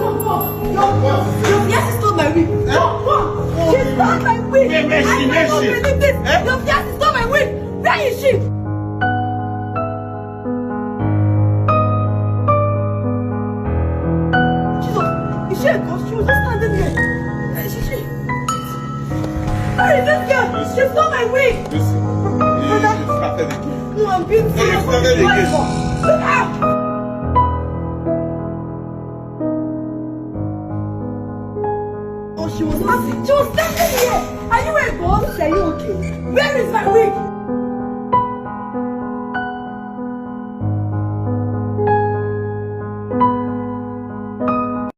Your fiancé stole my wig. Come. She stole my wig. I cannot believe this. Your fiancé stole my wig. Where is she? Jesus, is she a ghost? She was just standing there. Where is this girl? She stole my wig. Listen, you started again. No, I'm being serious. started again. Look out. Oh, she was standing here. Are you a ghost? Are you okay? Where is my wig?